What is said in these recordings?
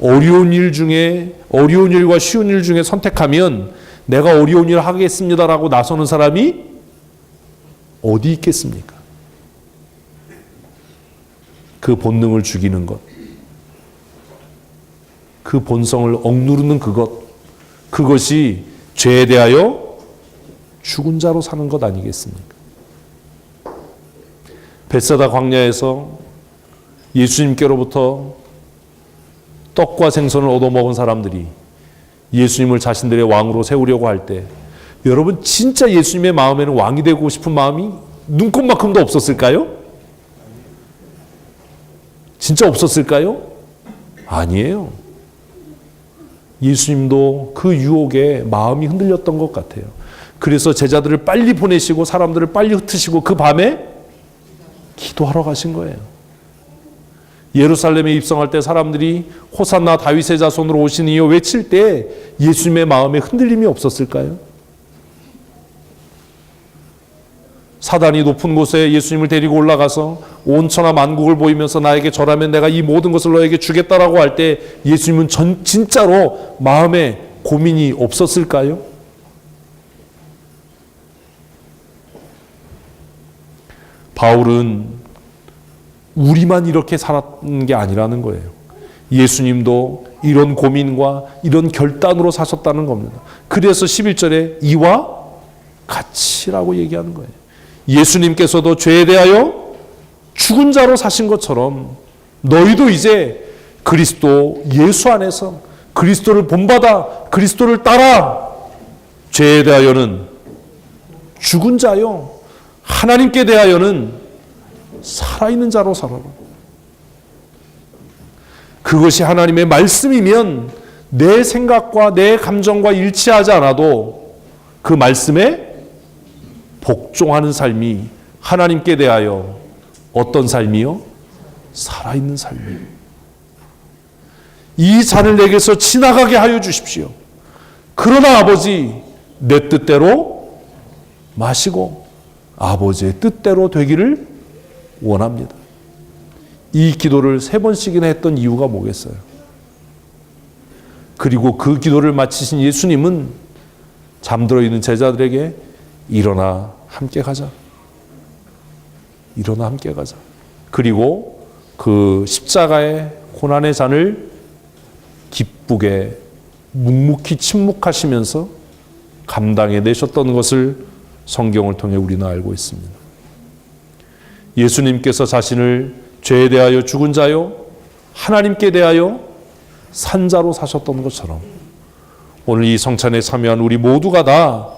어려운 일과 쉬운 일 중에 선택하면 내가 어려운 일 하겠습니다라고 나서는 사람이 어디 있겠습니까? 그 본능을 죽이는 것, 그 본성을 억누르는 그것이 죄에 대하여 죽은 자로 사는 것 아니겠습니까? 벳세다 광야에서 예수님께로부터 떡과 생선을 얻어먹은 사람들이 예수님을 자신들의 왕으로 세우려고 할 때 여러분 진짜 예수님의 마음에는 왕이 되고 싶은 마음이 눈꼽만큼도 없었을까요? 진짜 없었을까요? 아니에요. 예수님도 그 유혹에 마음이 흔들렸던 것 같아요. 그래서 제자들을 빨리 보내시고 사람들을 빨리 흩으시고 그 밤에 기도하러 가신 거예요. 예루살렘에 입성할 때 사람들이 호산나 다윗의 자손으로 오시니요 외칠 때 예수님의 마음에 흔들림이 없었을까요? 사단이 높은 곳에 예수님을 데리고 올라가서 온 천하 만국을 보이면서 나에게 절하면 내가 이 모든 것을 너에게 주겠다라고 할 때 예수님은 진짜로 마음에 고민이 없었을까요? 바울은 우리만 이렇게 살았는 게 아니라는 거예요. 예수님도 이런 고민과 이런 결단으로 사셨다는 겁니다. 그래서 11절에 이와 같이라고 얘기하는 거예요. 예수님께서도 죄에 대하여 죽은 자로 사신 것처럼 너희도 이제 그리스도 예수 안에서 그리스도를 본받아 그리스도를 따라 죄에 대하여는 죽은 자요 하나님께 대하여는 살아있는 자로 살아라. 그것이 하나님의 말씀이면 내 생각과 내 감정과 일치하지 않아도 그 말씀에 복종하는 삶이 하나님께 대하여 어떤 삶이요? 살아있는 삶이에요. 이 잔을 내게서 지나가게 하여 주십시오. 그러나 아버지 내 뜻대로 마시고 아버지의 뜻대로 되기를 원합니다. 이 기도를 3번씩이나 했던 이유가 뭐겠어요? 그리고 그 기도를 마치신 예수님은 잠들어 있는 제자들에게 일어나 함께 가자. 일어나 함께 가자. 그리고 그 십자가의 고난의 잔을 기쁘게 묵묵히 침묵하시면서 감당해 내셨던 것을 성경을 통해 우리는 알고 있습니다. 예수님께서 자신을 죄에 대하여 죽은 자요 하나님께 대하여 산 자로 사셨던 것처럼 오늘 이 성찬에 참여한 우리 모두가 다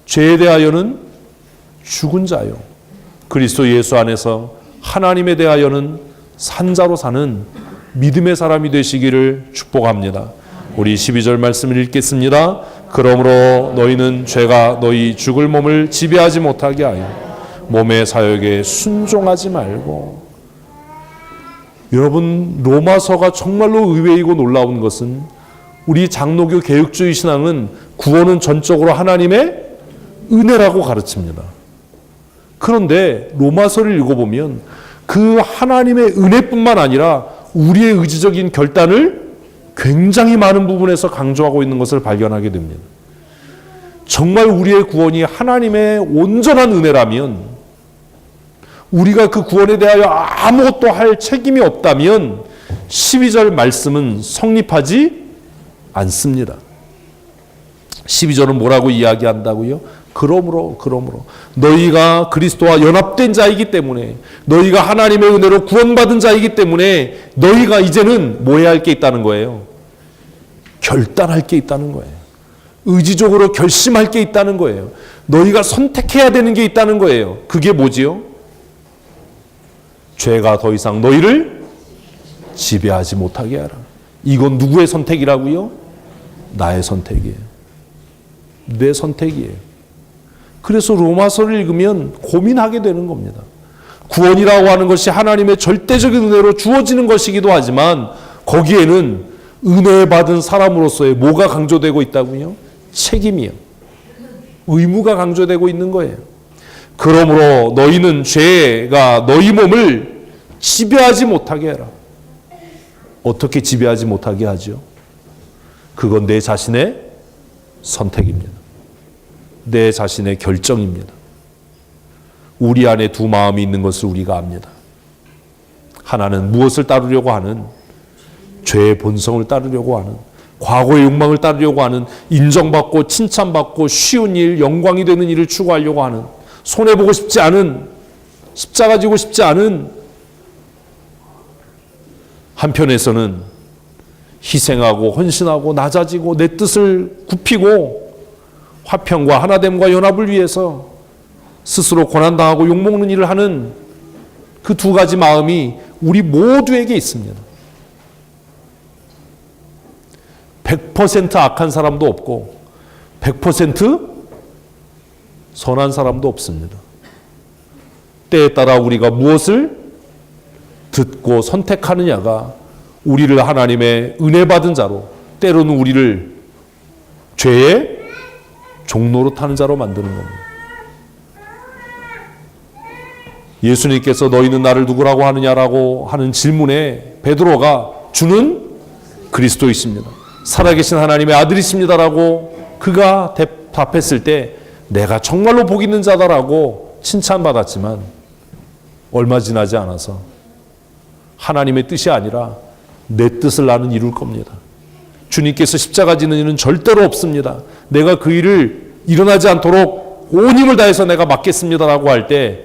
죄에 대하여는 죽은 자요 그리스도 예수 안에서 하나님에 대하여는 산 자로 사는 믿음의 사람이 되시기를 축복합니다. 우리 12절 말씀을 읽겠습니다. 그러므로 너희는 죄가 너희 죽을 몸을 지배하지 못하게 하여 몸의 사역에 순종하지 말고. 여러분 로마서가 정말로 의외이고 놀라운 것은 우리 장로교 개혁주의 신앙은 구원은 전적으로 하나님의 은혜라고 가르칩니다. 그런데 로마서를 읽어보면 그 하나님의 은혜뿐만 아니라 우리의 의지적인 결단을 굉장히 많은 부분에서 강조하고 있는 것을 발견하게 됩니다. 정말 우리의 구원이 하나님의 온전한 은혜라면 우리가 그 구원에 대하여 아무것도 할 책임이 없다면 12절 말씀은 성립하지 않습니다. 12절은 뭐라고 이야기한다고요? 그러므로 너희가 그리스도와 연합된 자이기 때문에 너희가 하나님의 은혜로 구원받은 자이기 때문에 너희가 이제는 뭐 해야 할 게 있다는 거예요? 결단할 게 있다는 거예요. 의지적으로 결심할 게 있다는 거예요. 너희가 선택해야 되는 게 있다는 거예요. 그게 뭐지요? 죄가 더 이상 너희를 지배하지 못하게 하라. 이건 누구의 선택이라고요? 나의 선택이에요. 내 선택이에요. 그래서 로마서를 읽으면 고민하게 되는 겁니다. 구원이라고 하는 것이 하나님의 절대적인 은혜로 주어지는 것이기도 하지만 거기에는 은혜 받은 사람으로서의 뭐가 강조되고 있다고요? 책임이요. 의무가 강조되고 있는 거예요. 그러므로 너희는 죄가 너희 몸을 지배하지 못하게 해라. 어떻게 지배하지 못하게 하죠? 그건 내 자신의 선택입니다. 내 자신의 결정입니다. 우리 안에 두 마음이 있는 것을 우리가 압니다. 하나는 무엇을 따르려고 하는, 죄의 본성을 따르려고 하는, 과거의 욕망을 따르려고 하는, 인정받고 칭찬받고 쉬운 일, 영광이 되는 일을 추구하려고 하는, 손해보고 싶지 않은, 십자가 지고 싶지 않은, 한편에서는 희생하고 헌신하고 낮아지고 내 뜻을 굽히고 화평과 하나됨과 연합을 위해서 스스로 고난당하고 욕먹는 일을 하는 그 두 가지 마음이 우리 모두에게 있습니다. 100% 악한 사람도 없고 100% 선한 사람도 없습니다. 때에 따라 우리가 무엇을 듣고 선택하느냐가 우리를 하나님의 은혜 받은 자로, 때로는 우리를 죄의 종로로 타는 자로 만드는 겁니다. 예수님께서 너희는 나를 누구라고 하느냐라고 하는 질문에 베드로가 주는 그리스도이십니다, 살아계신 하나님의 아들이십니다라고 그가 답했을 때 내가 정말로 복 있는 자다라고 칭찬받았지만 얼마 지나지 않아서 하나님의 뜻이 아니라 내 뜻을 나는 이룰 겁니다. 주님께서 십자가 지는 일은 절대로 없습니다. 내가 그 일을 일어나지 않도록 온 힘을 다해서 내가 막겠습니다라고 할 때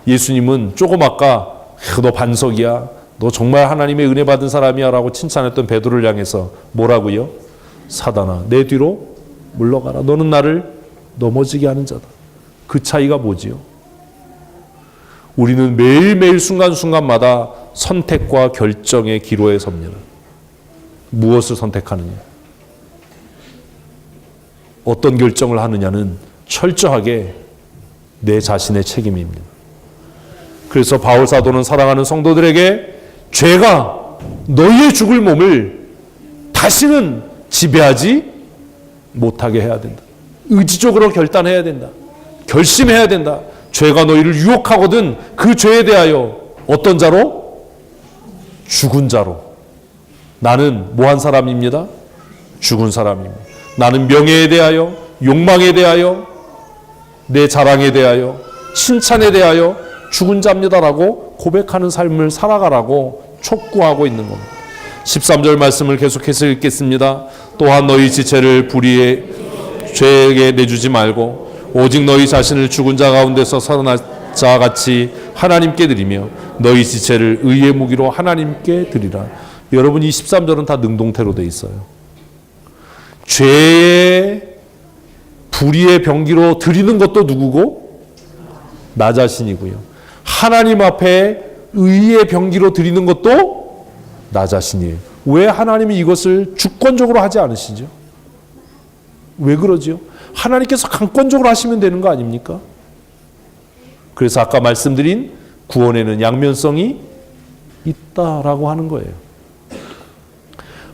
예수님은 조금 아까 너 반석이야, 너 정말 하나님의 은혜 받은 사람이야 라고 칭찬했던 베드로를 향해서 뭐라고요? 사단아 내 뒤로 물러가라, 너는 나를 넘어지게 하는 자다. 그 차이가 뭐지요? 우리는 매일매일 순간순간마다 선택과 결정의 기로에 섭니다. 무엇을 선택하느냐, 어떤 결정을 하느냐는 철저하게 내 자신의 책임입니다. 그래서 바울 사도는 사랑하는 성도들에게 죄가 너희의 죽을 몸을 다시는 지배하지 못하게 해야 된다. 의지적으로 결단해야 된다. 결심해야 된다. 죄가 너희를 유혹하거든 그 죄에 대하여 어떤 자로? 죽은 자로. 나는 뭐한 사람입니다? 죽은 사람입니다. 나는 명예에 대하여, 욕망에 대하여, 내 자랑에 대하여, 칭찬에 대하여 죽은 자입니다라고 고백하는 삶을 살아가라고 촉구하고 있는 겁니다. 13절 말씀을 계속해서 읽겠습니다. 또한 너희 지체를 불의의 죄에게 내주지 말고 오직 너희 자신을 죽은 자 가운데서 살아난 자 같이 하나님께 드리며 너희 지체를 의의 무기로 하나님께 드리라. 여러분 이 13절은 다 능동태로 되어 있어요. 죄의 불의의 병기로 드리는 것도 누구고? 나 자신이고요. 하나님 앞에 의의 병기로 드리는 것도 나 자신이에요. 왜 하나님이 이것을 주권적으로 하지 않으시죠? 왜 그러지요? 하나님께서 강권적으로 하시면 되는 거 아닙니까? 그래서 아까 말씀드린 구원에는 양면성이 있다라고 하는 거예요.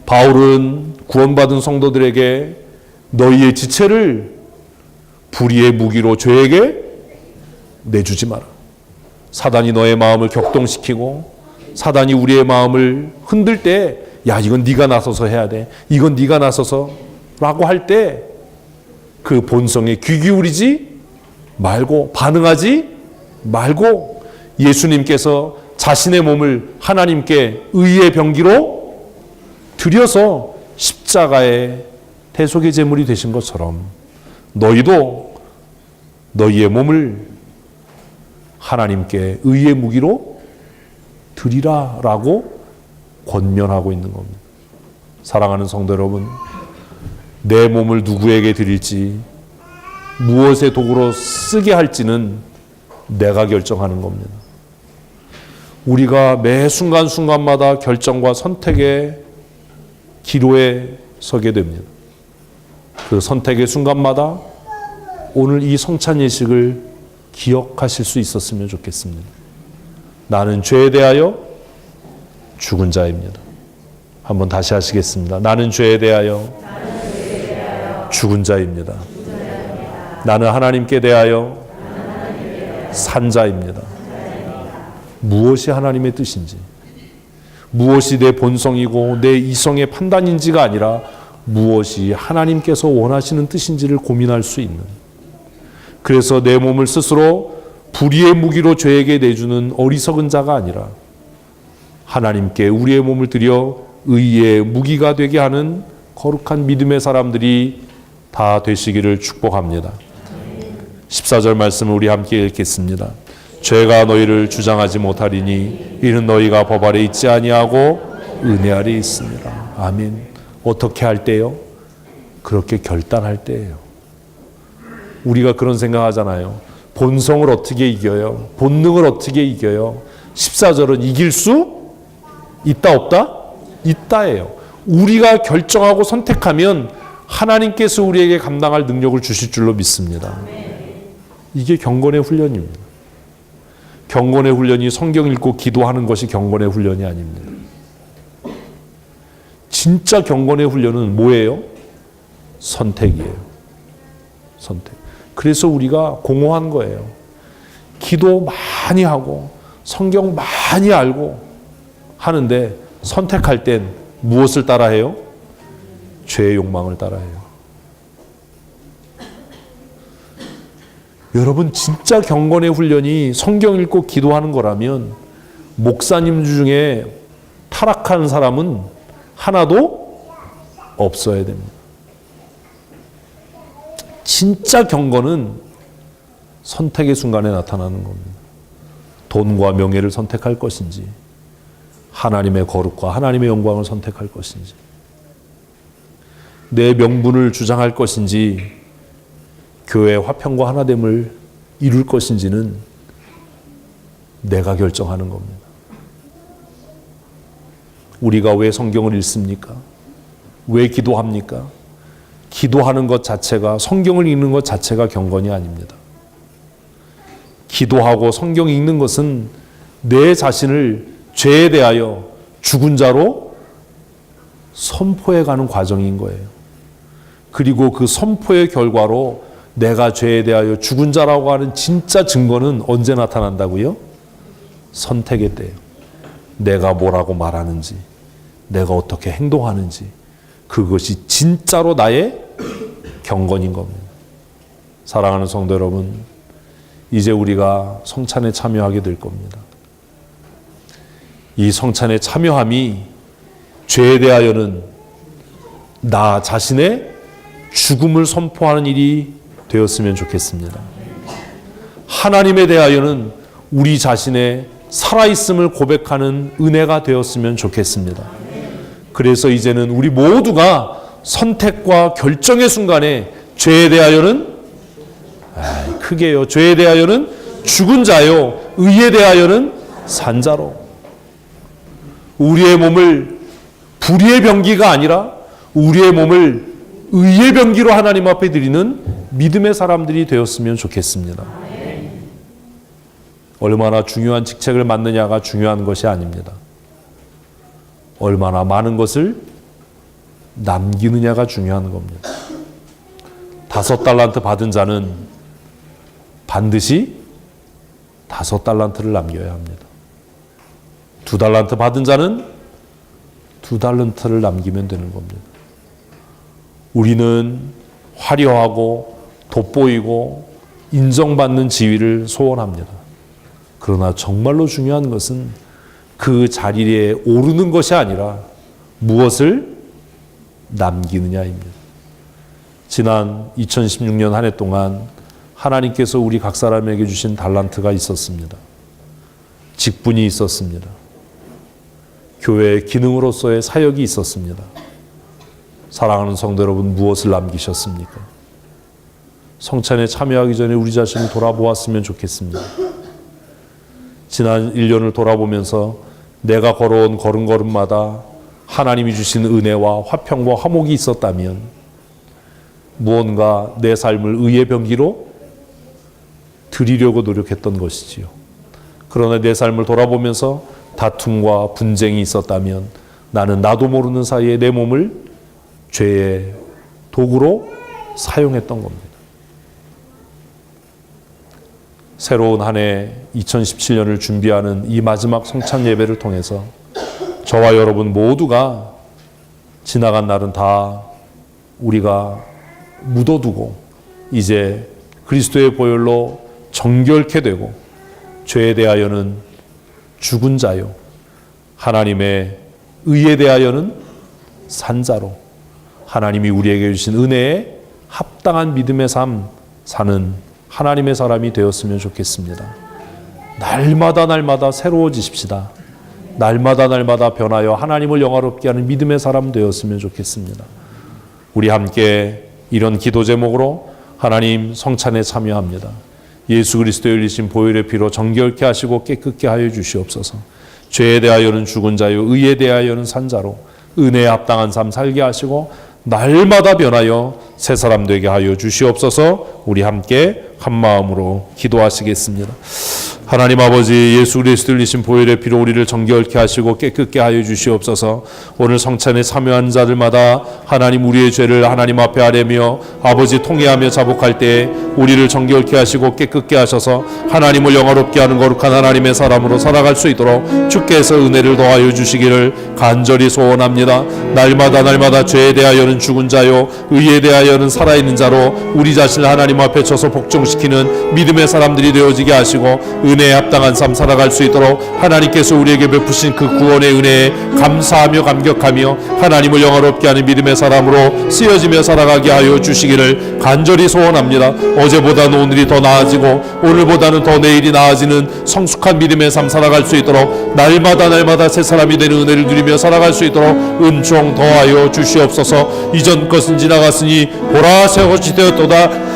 바울은 구원받은 성도들에게 너희의 지체를 불의의 무기로 죄에게 내주지 마라. 사단이 너의 마음을 격동시키고 사단이 우리의 마음을 흔들 때 야 이건 네가 나서서 해야 돼, 이건 네가 나서서 라고 할 때 그 본성에 귀 기울이지 말고 반응하지 말고 예수님께서 자신의 몸을 하나님께 의의 병기로 드려서 십자가의 대속의 제물이 되신 것처럼 너희도 너희의 몸을 하나님께 의의 무기로 드리라라고 권면하고 있는 겁니다. 사랑하는 성도 여러분, 내 몸을 누구에게 드릴지, 무엇의 도구로 쓰게 할지는 내가 결정하는 겁니다. 우리가 매 순간순간마다 결정과 선택의 기로에 서게 됩니다. 그 선택의 순간마다 오늘 이 성찬 예식을 기억하실 수 있었으면 좋겠습니다. 나는 죄에 대하여 죽은 자입니다. 한번 다시 하시겠습니다. 나는 죄에 대하여 죽은 자입니다. 나는 하나님께 대하여 산 자입니다. 무엇이 하나님의 뜻인지, 무엇이 내 본성이고 내 이성의 판단인지가 아니라 무엇이 하나님께서 원하시는 뜻인지를 고민할 수 있는, 그래서 내 몸을 스스로 불의의 무기로 죄에게 내주는 어리석은 자가 아니라 하나님께 우리의 몸을 드려 의의 무기가 되게 하는 거룩한 믿음의 사람들이 다 되시기를 축복합니다. 14절 말씀을 우리 함께 읽겠습니다. 죄가 너희를 주장하지 못하리니 이는 너희가 법 아래 있지 아니하고 은혜 아래 있습니다. 아멘. 어떻게 할 때요? 그렇게 결단할 때예요. 우리가 그런 생각하잖아요. 본성을 어떻게 이겨요? 본능을 어떻게 이겨요? 14절은 이길 수 있다 없다? 있다예요. 우리가 결정하고 선택하면 하나님께서 우리에게 감당할 능력을 주실 줄로 믿습니다. 이게 경건의 훈련입니다. 경건의 훈련이 성경 읽고 기도하는 것이 경건의 훈련이 아닙니다. 진짜 경건의 훈련은 뭐예요? 선택이에요. 선택. 그래서 우리가 공허한 거예요. 기도 많이 하고 성경 많이 알고 하는데 선택할 땐 무엇을 따라해요? 죄의 욕망을 따라해요. 여러분, 진짜 경건의 훈련이 성경 읽고 기도하는 거라면 목사님 중에 타락한 사람은 하나도 없어야 됩니다. 진짜 경건은 선택의 순간에 나타나는 겁니다. 돈과 명예를 선택할 것인지, 하나님의 거룩과 하나님의 영광을 선택할 것인지, 내 명분을 주장할 것인지, 교회의 화평과 하나됨을 이룰 것인지는 내가 결정하는 겁니다. 우리가 왜 성경을 읽습니까? 왜 기도합니까? 기도하는 것 자체가, 성경을 읽는 것 자체가 경건이 아닙니다. 기도하고 성경 읽는 것은 내 자신을 죄에 대하여 죽은 자로 선포해가는 과정인 거예요. 그리고 그 선포의 결과로 내가 죄에 대하여 죽은 자라고 하는 진짜 증거는 언제 나타난다고요? 선택의 때예요. 내가 뭐라고 말하는지, 내가 어떻게 행동하는지, 그것이 진짜로 나의 경건인 겁니다. 사랑하는 성도 여러분, 이제 우리가 성찬에 참여하게 될 겁니다. 이 성찬에 참여함이 죄에 대하여는 나 자신의 죽음을 선포하는 일이 되었으면 좋겠습니다. 하나님에 대하여는 우리 자신의 살아있음을 고백하는 은혜가 되었으면 좋겠습니다. 그래서 이제는 우리 모두가 선택과 결정의 순간에 죄에 대하여는 크게요. 죄에 대하여는 죽은 자요, 의에 대하여는 산 자로. 우리의 몸을 불의의 병기가 아니라 우리의 몸을 의의 병기로 하나님 앞에 드리는 믿음의 사람들이 되었으면 좋겠습니다. 얼마나 중요한 직책을 맡느냐가 중요한 것이 아닙니다. 얼마나 많은 것을 남기느냐가 중요한 겁니다. 5달란트 받은 자는 반드시 5달란트를 남겨야 합니다. 2달란트 받은 자는 2달란트를 남기면 되는 겁니다. 우리는 화려하고 돋보이고 인정받는 지위를 소원합니다. 그러나 정말로 중요한 것은 그 자리에 오르는 것이 아니라 무엇을 남기느냐입니다. 지난 2016년 한 해 동안 하나님께서 우리 각 사람에게 주신 달란트가 있었습니다. 직분이 있었습니다. 교회의 기능으로서의 사역이 있었습니다. 사랑하는 성도 여러분, 무엇을 남기셨습니까? 성찬에 참여하기 전에 우리 자신을 돌아보았으면 좋겠습니다. 지난 1년을 돌아보면서 내가 걸어온 걸음걸음마다 하나님이 주신 은혜와 화평과 화목이 있었다면 무언가 내 삶을 의의 병기로 드리려고 노력했던 것이지요. 그러나 내 삶을 돌아보면서 다툼과 분쟁이 있었다면 나는 나도 모르는 사이에 내 몸을 죄의 도구로 사용했던 겁니다. 새로운 한 해 2017년을 준비하는 이 마지막 성찬 예배를 통해서 저와 여러분 모두가 지나간 날은 다 우리가 묻어두고 이제 그리스도의 보혈로 정결케 되고 죄에 대하여는 죽은 자요 하나님의 의에 대하여는 산 자로 하나님이 우리에게 주신 은혜에 합당한 믿음의 삶 사는 하나님의 사람이 되었으면 좋겠습니다. 날마다 새로워지십시다. 날마다 변하여 하나님을 영화롭게 하는 믿음의 사람 되었으면 좋겠습니다. 우리 함께 이런 기도 제목으로 하나님 성찬에 참여합니다. 예수 그리스도의 흘리신 보혈의 피로 정결케 하시고 깨끗게 하여 주시옵소서. 죄에 대하여는 죽은 자요 의에 대하여는 산 자로 은혜에 합당한 삶 살게 하시고 날마다 변하여 새 사람 되게 하여 주시옵소서. 우리 함께 한 마음으로 기도하시겠습니다. 하나님 아버지, 예수 그리스도 흘리신 보혈의 피로 우리를 정결케 하시고 깨끗게 하여 주시옵소서. 오늘 성찬에 참여한 자들마다 하나님 우리의 죄를 하나님 앞에 아뢰며 아버지 통회하며 자복할 때 우리를 정결케 하시고 깨끗게 하셔서 하나님을 영화롭게 하는 거룩한 하나님의 사람으로 살아갈 수 있도록 주께서 은혜를 더하여 주시기를 간절히 소원합니다. 날마다 죄에 대하여는 죽은 자요 의에 대하여는 살아있는 자로 우리 자신을 하나님 앞에 쳐서 복종시키는 믿음의 사람들이 되어지게 하시고 은혜에 합당한 삶 살아갈 수 있도록 하나님께서 우리에게 베푸신 그 구원의 은혜에 감사하며 감격하며 하나님을 영화롭게 하는 믿음의 사람으로 쓰여지며 살아가게 하여 주시기를 간절히 소원합니다. 어제보다는 오늘이 더 나아지고 오늘보다는 더 내일이 나아지는 성숙한 믿음의 삶 살아갈 수 있도록 날마다 새 사람이 되는 은혜를 누리며 살아갈 수 있도록 은총 더하여 주시옵소서. 이전 것은 지나갔으니 보라 새 것이 되었도다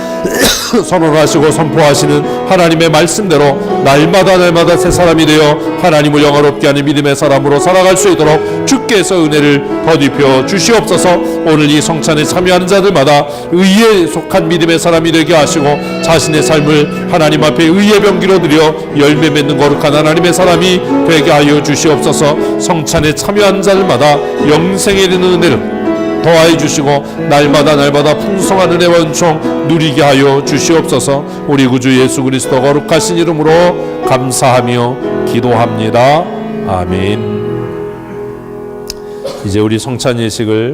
선언하시고 선포하시는 하나님의 말씀대로 날마다 새 사람이 되어 하나님을 영화롭게 하는 믿음의 사람으로 살아갈 수 있도록 주께서 은혜를 더입혀 주시옵소서. 오늘 이 성찬에 참여하는 자들마다 의에 속한 믿음의 사람이 되게 하시고 자신의 삶을 하나님 앞에 의의 병기로 드려 열매 맺는 거룩한 하나님의 사람이 되게 하여 주시옵소서. 성찬에 참여하는 자들마다 영생에 이르는 은혜를 더하여 주시고 날마다 풍성한 은혜와 은총 누리게 하여 주시옵소서. 우리 구주 예수 그리스도 거룩하신 이름으로 감사하며 기도합니다. 아멘. 이제 우리 성찬 예식을